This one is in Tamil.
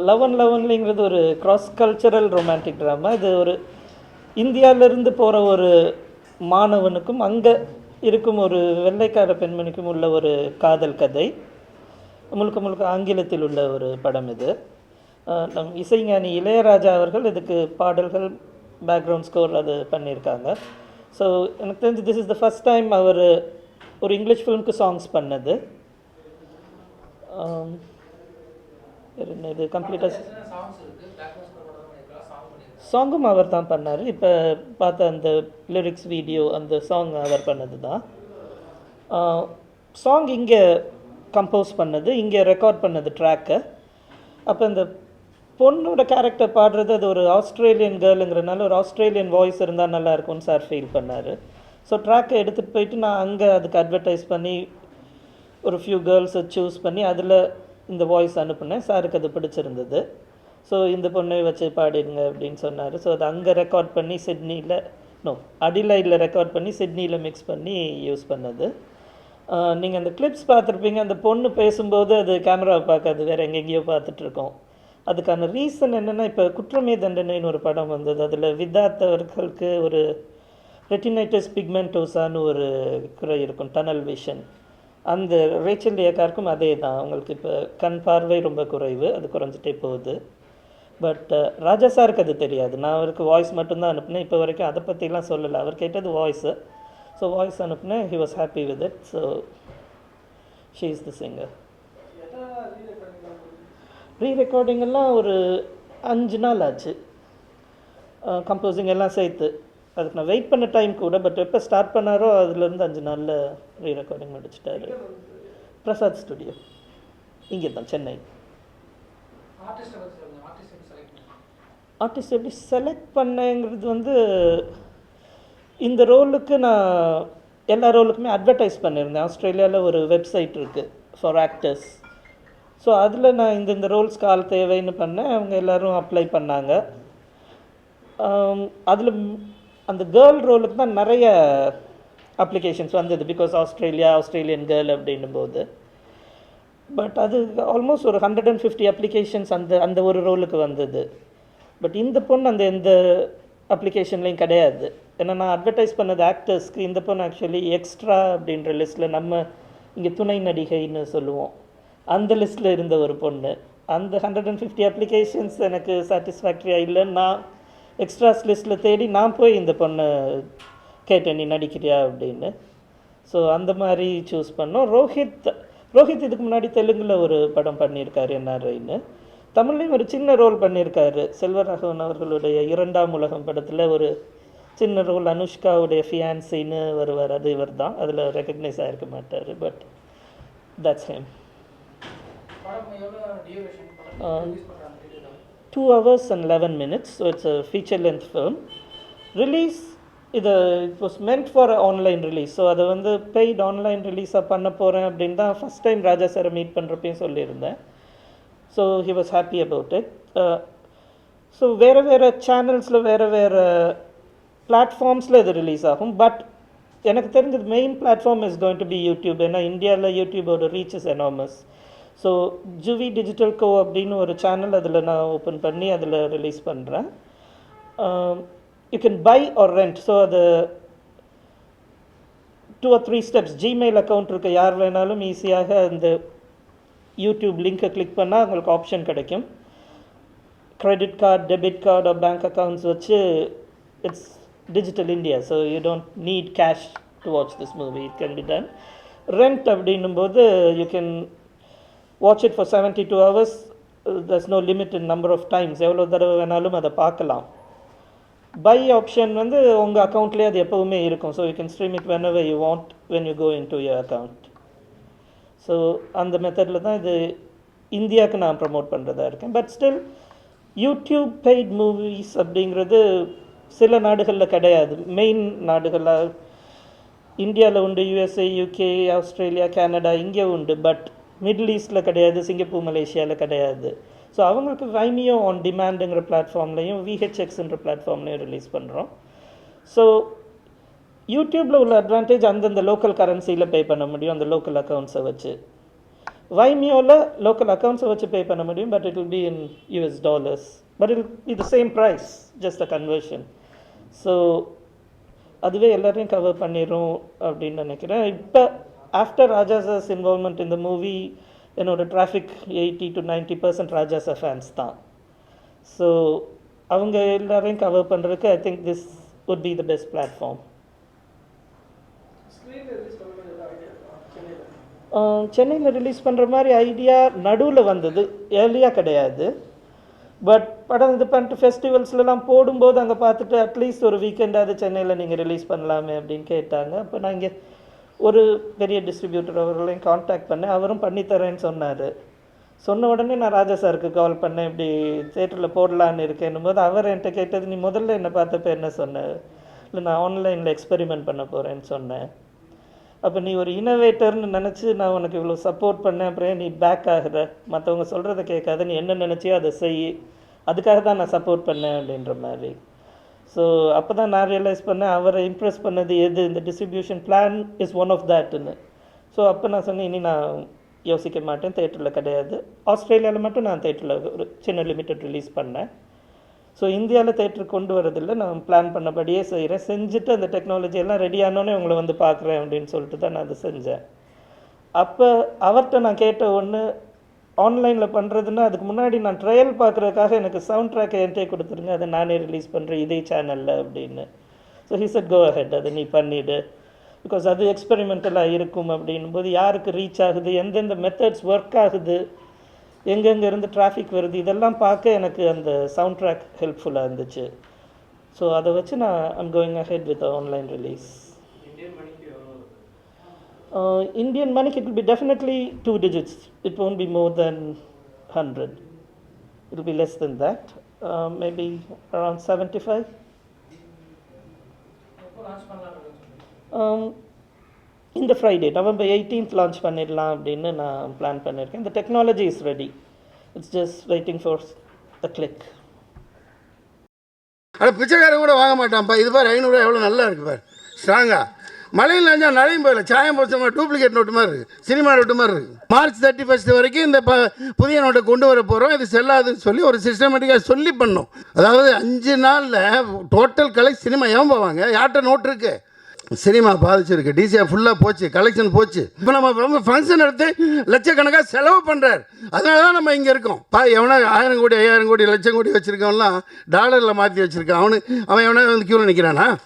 லவ் அண்ட் லவன்லிங்கிறது ஒரு கிராஸ் கல்ச்சரல் ரொமான்டிக் ட்ராமா. இது ஒரு இந்தியாவிலேருந்து போகிற ஒரு மாணவனுக்கும் அங்கே இருக்கும் ஒரு வெள்ளைக்கார பெண்மணிக்கும் உள்ள ஒரு காதல் கதை. முழுக்க முழுக்க ஆங்கிலத்தில் உள்ள ஒரு படம் இது. நம் இசைஞானி இளையராஜா அவர்கள் இதுக்கு பாடல்கள், பேக்ரவுண்ட் ஸ்கோர் அது பண்ணியிருக்காங்க. ஸோ எனக்கு தெரிஞ்சு this is the first time அவர் ஒரு இங்கிலீஷ் ஃபிலிம்க்கு சாங்ஸ் பண்ணது. இது கம்ப்ளீட்டாக சாங்கும் அவர் தான் பண்ணார். இப்போ பார்த்த அந்த லிரிக்ஸ் வீடியோ, அந்த சாங் அவர் பண்ணது தான். சாங் இங்கே கம்போஸ் பண்ணது, இங்கே ரெக்கார்ட் பண்ணது ட்ராக்கை. அப்போ இந்த பொண்ணோட கேரக்டர் பாடுறது அது ஒரு ஆஸ்திரேலியன் கேர்ளுங்கிறனால ஒரு ஆஸ்திரேலியன் வாய்ஸ் இருந்தால் நல்லாயிருக்கும்னு சார் ஃபீல் பண்ணார். ஸோ ட்ராக்கை எடுத்துகிட்டு போயிட்டு நான் அங்கே அதுக்கு அட்வர்டைஸ் பண்ணி ஒரு ஃபியூ கேர்ள்ஸை சூஸ் பண்ணி அதில் இந்த வாய்ஸ் அனுப்புனேன். சாருக்கு அது பிடிச்சிருந்தது. ஸோ இந்த பொண்ணை வச்சு பாடிடுங்க அப்படின்னு சொன்னார். ஸோ அது அங்கே ரெக்கார்ட் பண்ணி சிட்னியில் அடிலைடில் ரெக்கார்ட் பண்ணி சிட்னியில் மிக்ஸ் பண்ணி யூஸ் பண்ணது. நீங்கள் அந்த கிளிப்ஸ் பார்த்துருப்பீங்க. அந்த பொண்ணு பேசும்போது அது கேமராவை பார்க்காது, வேறு எங்கெங்கேயோ பார்த்துட்ருக்கோம். அதுக்கான ரீசன் என்னென்னா, இப்போ குற்றமே தண்டனைன்னு ஒரு படம் வந்தது. அதில் விதார்த் அவர்களுக்கு ஒரு ரெட்டினைட்டிஸ் பிக்மெண்டோசான்னு ஒரு குறை இருக்கும், டனல் விஷன். அந்த ரேச்சல் ஏக்காருக்கும் அதே தான். அவங்களுக்கு இப்போ கண் பார்வை ரொம்ப குறைவு, அது குறைஞ்சிட்டே போகுது. பட் ராஜா சாருக்கு அது தெரியாது. நான் அவருக்கு வாய்ஸ் மட்டும்தான் அனுப்புனேன். இப்போ வரைக்கும் அதை பற்றிலாம் சொல்லலை. அவர் கேட்டது வாய்ஸு. ஸோ வாய்ஸ் அனுப்புனேன். He was happy with it. So she is the singer. Rerecording எல்லாம் ஒரு 5 நாள் ஆச்சு, கம்போசிங் எல்லாம் சேர்த்து. அதுக்கு நான் வெயிட் பண்ண டைம் கூட. பட் எப்போ ஸ்டார்ட் பண்ணாரோ அதுலேருந்து 5 நாளில் ரீரெக்கார்டிங் முடிச்சிட்டாரு. பிரசாத் ஸ்டுடியோ இங்கே தான், சென்னை. ஆர்டிஸ்ட் எப்படி செலக்ட் பண்ணேங்கிறது வந்து, இந்த ரோலுக்கு நான் எல்லா ரோலுக்குமே அட்வர்டைஸ் பண்ணியிருந்தேன். ஆஸ்திரேலியாவில் ஒரு வெப்சைட் இருக்குது ஃபார் ஆக்டர்ஸ். ஸோ அதில் நான் இந்த ரோல்ஸ்க்கு ஆள் தேவைன்னு பண்ணேன். அவங்க எல்லோரும் அப்ளை பண்ணாங்க. அதில் அந்த கேர்ள் ரோலுக்கு தான் நிறைய அப்ளிகேஷன்ஸ் வந்தது. பிகாஸ் ஆஸ்திரேலியன் கேர்ள் அப்படின்னும் போது. பட் அது ஆல்மோஸ்ட் ஒரு 150 அப்ளிகேஷன்ஸ் அந்த ஒரு ரோலுக்கு வந்தது. பட் இந்த பொண்ணு அந்த எந்த அப்ளிகேஷன்லேயும் கிடையாது. ஏன்னா நான் அட்வர்டைஸ் பண்ணது ஆக்டர்ஸ்க்கு. இந்த பொண்ணு ஆக்சுவலி எக்ஸ்ட்ரா அப்படின்ற லிஸ்ட்டில், நம்ம இங்கே துணை நடிகைன்னு சொல்லுவோம், அந்த லிஸ்ட்டில் இருந்த ஒரு பொண்ணு. அந்த 150 அப்ளிகேஷன்ஸ் எனக்கு சாட்டிஸ்ஃபேக்டரியாக இல்லைன்னு நான் எக்ஸ்ட்ராஸ் லிஸ்ட்டில் தேடி நான் போய் இந்த பொண்ணை கேட்டேன், நீ நடிக்கிறியா அப்படின்னு. ஸோ அந்த மாதிரி சூஸ் பண்ணோம். ரோஹித் இதுக்கு முன்னாடி தெலுங்கில் ஒரு படம் பண்ணியிருக்காரு, என்ஆர்ஐன்னு. தமிழ்லேயும் ஒரு சின்ன ரோல் பண்ணியிருக்காரு. செல்வராகவன் அவர்களுடைய 2ஆம் உலகம் படத்தில் ஒரு சின்ன ரோல், அனுஷ்காவுடைய ஃபியான்சின்னு வருவார். அது இவர் தான். அதில் ரெக்கக்னைஸ் ஆகிருக்க மாட்டார். But that's him. 2 hours and 11 minutes. So it's a feature length film. Release it was meant for online release. So அதை வந்து பெய்ட் ஆன்லைன் ரிலீஸாக பண்ண போகிறேன் அப்படின்னு தான் ஃபஸ்ட் டைம் ராஜா சாரை மீட் பண்ணுறப்பையும் சொல்லியிருந்தேன். So he was happy about it. So வேறு சேனல்ஸில் வேறு பிளாட்ஃபார்ம்ஸில் இது ரிலீஸ் ஆகும். பட் எனக்கு தெரிஞ்சது main platform is going to be YouTube. ஏன்னா இந்தியாவில் யூடியூபோட ரீச் இஸ் எனாமஸ். ஸோ ஜுவி டிஜிட்டல் கோ அப்படின்னு ஒரு சேனல் அதில் நான் ஓப்பன் பண்ணி அதில் ரிலீஸ் பண்ணுறேன். You can buy R rent. So அது 2 or 3 ஸ்டெப்ஸ். ஜிமெயில் அக்கௌண்ட் இருக்க யார் வேணாலும் ஈஸியாக அந்த யூடியூப் லிங்க்கை கிளிக் பண்ணால் உங்களுக்கு ஆப்ஷன் கிடைக்கும். Credit card, debit card, bank accounts வச்சு it's digital India. So you don't need cash to watch this movie. It can be done. Rent அப்படின்னும் போது you can watch it for 72 hours. There's no limit in number of times. எவ்வளோ தடவை வேணாலும் அதை பார்க்கலாம். பை ஆப்ஷன் வந்து உங்கள் அக்கௌண்ட்லேயே அது எப்போவுமே இருக்கும். So you can stream it whenever you want when you go into your account. So அந்த மெத்தடில் தான் இது இந்தியாவுக்கு நான் ப்ரமோட் பண்ணுறதா இருக்கேன். But still YouTube paid movies அப்படிங்கிறது சில நாடுகளில் கிடையாது. மெயின் நாடுகளில் இந்தியாவில் உண்டு, யூஎஸ்ஏ, யூகே, ஆஸ்திரேலியா, கனடா, இங்கே உண்டு. பட் மிடில் ஈஸ்டில் கிடையாது, சிங்கப்பூர், மலேசியாவில் கிடையாது. ஸோ அவங்களுக்கு வைமியோ ஆன் டிமாண்டுங்கிற பிளாட்ஃபார்ம்லையும் விஹெச்எக்ஸ்ன்ற பிளாட்ஃபார்ம்லையும் ரிலீஸ் பண்ணுறோம். ஸோ யூடியூப்பில் உள்ள அட்வான்டேஜ் அந்தந்த லோக்கல் கரன்சியில் பே பண்ண முடியும், அந்த லோக்கல் அக்கௌண்ட்ஸை வச்சு. வைமியோவில் லோக்கல் அக்கௌண்ட்ஸை வச்சு பே பண்ண முடியும், but it will be in US dollars, but it it the same price, just a conversion. So அதுவே எல்லாரையும் கவர் பண்ணிடும் அப்படின்னு நினைக்கிறேன். இப்போ ஆஃப்டர் ராஜாஸாஸ் இன்வால்மெண்ட் இந்த மூவி என்னோட டிராஃபிக் 80 to 90% ராஜாஸா ஃபேன்ஸ் தான். ஸோ அவங்க எல்லாரையும் கவர் பண்ணுறதுக்கு I think this would be the best platform. சென்னையில் ரிலீஸ் பண்ணுற மாதிரி ஐடியா நடுவில் வந்தது, ஏர்லியாக கிடையாது. பட் படம் இது பண்ணிட்டு ஃபெஸ்டிவல்ஸ்லாம் போடும்போது அங்கே பார்த்துட்டு அட்லீஸ்ட் ஒரு வீக்கெண்டாவது சென்னையில் நீங்கள் ரிலீஸ் பண்ணலாமே அப்படின்னு கேட்டாங்க. அப்போ நான் இங்கே ஒரு பெரிய டிஸ்ட்ரிபியூட்டர் அவர்களையும் காண்டாக்ட் பண்ணேன், அவரும் பண்ணித்தரேன்னு சொன்னார். சொன்ன உடனே நான் ராஜா சாருக்கு கால் பண்ணேன், இப்படி தேட்டரில் போடலான்னு இருக்கேன்னும் போது அவர் என்கிட்ட கேட்டது, நீ முதல்ல என்னை பார்த்தப்ப என்ன சொன்னேன்? இல்லை நான் ஆன்லைனில் எக்ஸ்பெரிமெண்ட் பண்ண போகிறேன்னு சொன்னேன். அப்போ நீ ஒரு இனோவேட்டர்னு நினச்சி நான் உனக்கு இவ்வளோ சப்போர்ட் பண்ணேன், அப்புறம் நீ பேக் ஆகுற, மற்றவங்க சொல்கிறத கேட்காத, நீ என்ன நினச்சியோ அதை செய், அதுக்காக தான் நான் சப்போர்ட் பண்ணேன் அப்படின்ற மாதிரி. ஸோ அப்போ தான் நான் ரியலைஸ் பண்ணேன் அவரை இம்ப்ரெஸ் பண்ணது எது, இந்த distribution plan is one of தேட்டுன்னு. ஸோ அப்போ நான் சொன்னேன், இனி நான் யோசிக்க மாட்டேன், தேட்டரில் கிடையாது. ஆஸ்திரேலியாவில் மட்டும் நான் தேட்டரில் ஒரு சின்ன லிமிட்டட் ரிலீஸ் பண்ணேன். ஸோ இந்தியாவில் தேட்டருக்கு கொண்டு வரதில்லை, நான் பிளான் பண்ணபடியே செய்கிறேன். செஞ்சுட்டு அந்த டெக்னாலஜி எல்லாம் ரெடி ஆனோடனே உங்களை வந்து பார்க்குறேன் அப்படின்னு சொல்லிட்டு தான் நான் அதை செஞ்சேன். அப்போ அவர்கிட்ட நான் கேட்ட ஒன்று, ஆன்லைனில் பண்ணுறதுன்னா அதுக்கு முன்னாடி நான் ட்ரையல் பார்க்குறதுக்காக எனக்கு சவுண்ட் ட்ராக்கை என்கிட்டே கொடுத்துருங்க, அதை நானே ரிலீஸ் பண்ணுறேன் இதே சேனலில் அப்படின்னு. So he said go ahead, அதை நீ பண்ணிவிடு, பிகாஸ் அது எக்ஸ்பெரிமெண்டலாக இருக்கும் அப்படின்னும் போது யாருக்கு ரீச் ஆகுது, எந்தெந்த மெத்தட்ஸ் ஒர்க் ஆகுது, எங்கெங்கே இருந்து டிராஃபிக் வருது, இதெல்லாம் பார்க்க எனக்கு அந்த சவுண்ட் ட்ராக் ஹெல்ப்ஃபுல்லாக இருந்துச்சு. ஸோ அதை வச்சு நான் I'm going ahead with online release. Indian money, it will be definitely 2 digits. It won't be more than 100. It will be less than that. Maybe around 75. இந்த ஃப்ரைடே November 18th லான்ச் பண்ணிடலாம் அப்படின்னு நான் பிளான் பண்ணியிருக்கேன். இந்த technology is ready, it's just waiting for the click. ஆனால் பிச்சைக்காரன் கூட வாங்க மாட்டான்ப்பா. இது பாரு 500 எவ்வளோ நல்லா இருக்குது பாரு, ஸ்ட்ராங்கா. மழையில் நினைஞ்சா நடையும் போயிடல, சாயம் போச்ச மாதிரி டூப்ளிகேட் நோட்டு மாதிரி இருக்குது, சினிமா நோட்டு மாதிரி இருக்குது. March 31 வரைக்கும் இந்த புதிய நோட்டை கொண்டு வர போகிறோம், இது செல்லாதுன்னு சொல்லி ஒரு சிஸ்டமேட்டிக்காக சொல்லி பண்ணோம். அதாவது 5 நாளில் டோட்டல் கலெக்ட் சினிமா ஏன் போவாங்க, யார்கிட்ட நோட் இருக்குது? சினிமா பாதிச்சிருக்கு, டிசிஆர் ஃபுல்லாக போச்சு, கலெக்ஷன் போச்சு. இப்போ நம்ம ஃபங்க்ஷன் எடுத்து லட்சக்கணக்காக செலவு பண்ணுறாரு, அதனால தான் நம்ம இங்கே இருக்கோம். எவனா 1000 கோடி 5000 கோடி லட்சம் கோடி வச்சுருக்கவன்லாம் டாலரில் மாற்றி வச்சுருக்கான், அவன் எவனா வந்து க்யூவில் நிற்கிறானா?